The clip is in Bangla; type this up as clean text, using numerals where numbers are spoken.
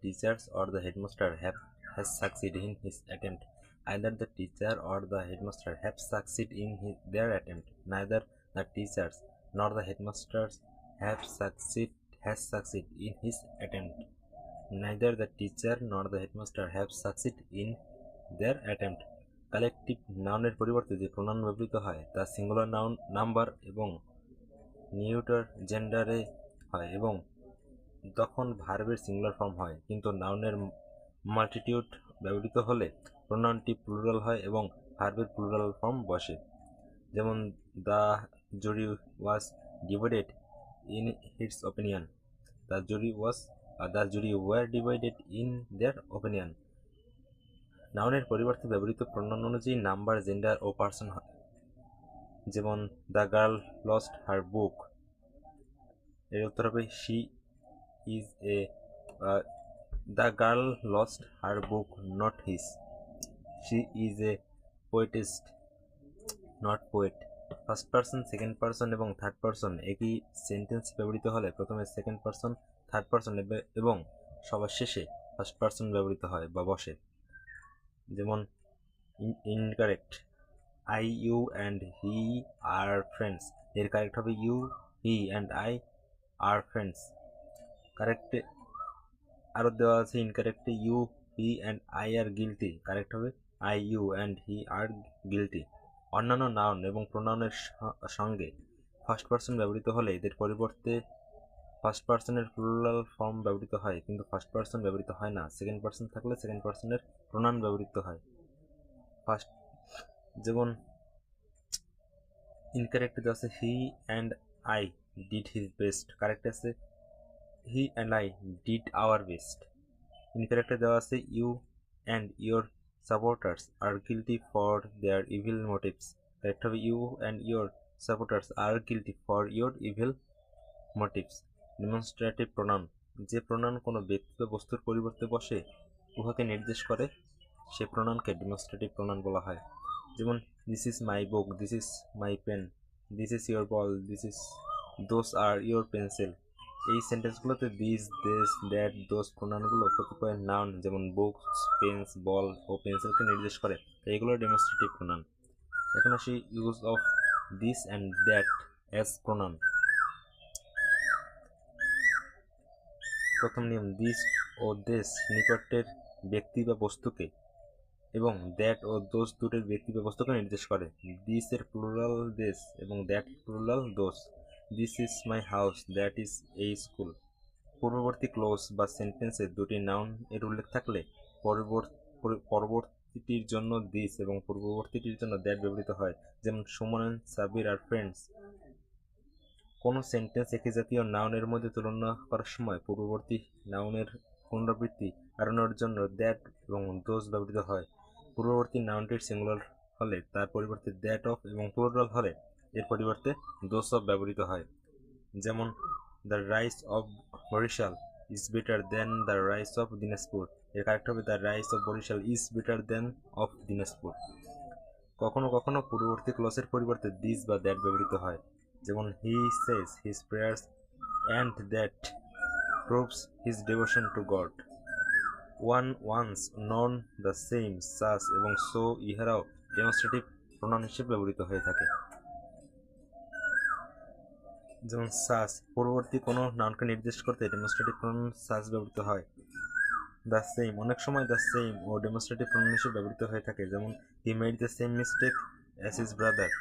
teachers or the headmaster has succeeded in his attempt. Either the teacher or the headmaster have succeeded in their attempt. Neither the teachers nor the headmasters has succeeded in his attempt. Neither the teacher nor the headmaster have succeeded in their attempt. Collective নাউনের পরিবর্তে যে প্রোনাউন ব্যবহৃত হয় তা সিঙ্গুলার নাউন নাম্বার এবং নিউটার জেন্ডারে হয় এবং তখন ভার্বের সিঙ্গুলার ফর্ম হয়, কিন্তু নাউনের মাল্টিটিউড ব্যবহৃত হলে প্রোনাউনটি প্লুরাল হয় এবং ভার্বের প্লুরাল ফর্ম বসে। যেমন the jury was divided in hits opinion, the jury were divided in their opinion. নাউনের পরিবর্তে ব্যবহৃত প্রোনাউন অনুযায়ী নাম্বার, জেন্ডার ও পার্সন হয়। যেমন the girl lost her book, এর উত্তর হবে she is a the girl lost her book not his. She is a poetist not poet. First person, second person এবং থার্ড পার্সন একই সেন্টেন্স ব্যবহৃত হলে প্রথমে সেকেন্ড পার্সন, থার্ড পার্সন এবং সবার শেষে ফার্স্ট পার্সন ব্যবহৃত হয় বা বসে। যেমন incorrect, I, you and he are friends, এর কারেক্ট হবে you, he and I are friends. কারেক্টে আরও দেওয়া আছে ইনকারেক্টে you, he and I are guilty, correct হবে I, you and he are guilty. অন্যান্য নাউন এবং প্রোনাউনের সঙ্গে ফার্স্ট পার্সন ব্যবহৃত হলে এদের পরিবর্তে ফার্স্ট পার্সনের প্লুরাল ফর্ম ব্যবহৃত হয়, কিন্তু ফার্স্ট পার্সন ব্যবহৃত হয় না। সেকেন্ড পার্সন থাকলে সেকেন্ড পার্সনের প্রোনাউন ব্যবহৃত হয়। যেমন ইনকারেক্ট আছে he and I did his best, correct আছে he and I did our best. ইনকারেক্টে দেওয়া আছে you and your supporters are guilty for their evil motives, correct হবে you and your supporters are guilty for your evil motives. Demonstrative pronoun, যে প্রোনাউন কোনো ব্যক্তি বা বস্তুর পরিবর্তে বসে উহাকে নির্দেশ করে সে প্রোনাউনকে ডেমনস্ট্রেটিভ প্রোনাউন বলা হয়। যেমন this is my book, this is my pen, this is your ball, those are your pencil. এই সেন্টেন্সগুলোতে দিস, দিস, দ্যাট, দোজ প্রোনাউনগুলো কতিপয় নাউন যেমন বুকস, পেন্স, বল ও পেন্সিলকে নির্দেশ করে, তাই এগুলো ডেমনস্ট্রেটিভ প্রোনাউন। এখন আসি use of this and that as pronoun. প্রথম নিয়ম, দিস ও দেশ নিকটের ব্যক্তি বা বস্তুকে এবং দ্যাট ও দোষ দুটের ব্যক্তি বা বস্তুকে নির্দেশ করে। দিস এর প্লুরাল দেশ এবং দ্যাট প্লুরাল দোষ। This is my house, that is a school. পূর্ববর্তী ক্লোজ বা সেন্টেন্সে দুটি নাউন এর উল্লেখ থাকলে পরবর্তীটির জন্য দিস এবং পূর্ববর্তীটির জন্য দ্যাট ব্যবহৃত হয়। যেমন সুমন, সাবির আর ফ্রেন্ডস। কোনো সেন্টেন্স একই জাতীয় নাউনের মধ্যে তুলনা করার সময় পূর্ববর্তী নাউনের পুনরাবৃত্তি এড়ানোর জন্য দ্যাট এবং দোজ ব্যবহৃত হয়। পূর্ববর্তী নাউনটির সিঙ্গুলার হলে তার পরিবর্তে দ্যাট অফ এবং প্লুরাল হলে এর পরিবর্তে দোজ অফ ব্যবহৃত হয়। যেমন the rice of Barishal is better than the rice of Dinajpur, এর কারেক্ট হবে the rice of Barishal is better than of Dinajpur. কখনো কখনো পূর্ববর্তী ক্লসের পরিবর্তে দিস বা দ্যাট ব্যবহৃত হয়। যেমন he says his prayers and that proves his devotion to God. One, once, none, the same, such এবং সো ইহারাও ডেমনস্ট্রেটিভ প্রোনাউন হিসেবে ব্যবহৃত হয়ে থাকে। যেমন সাস, পূর্ববর্তী কোনো নাউনকে নির্দেশ করতে ডেমনস্ট্রেটিভ প্রোনাউন সাস ব্যবহৃত হয়। দ্য সেম, অনেক সময় দ্য সেম ও ডেমনস্ট্রেটিভ প্রোনাউন হিসেবে ব্যবহৃত হয়ে থাকে। যেমন he made the same mistake as his brother,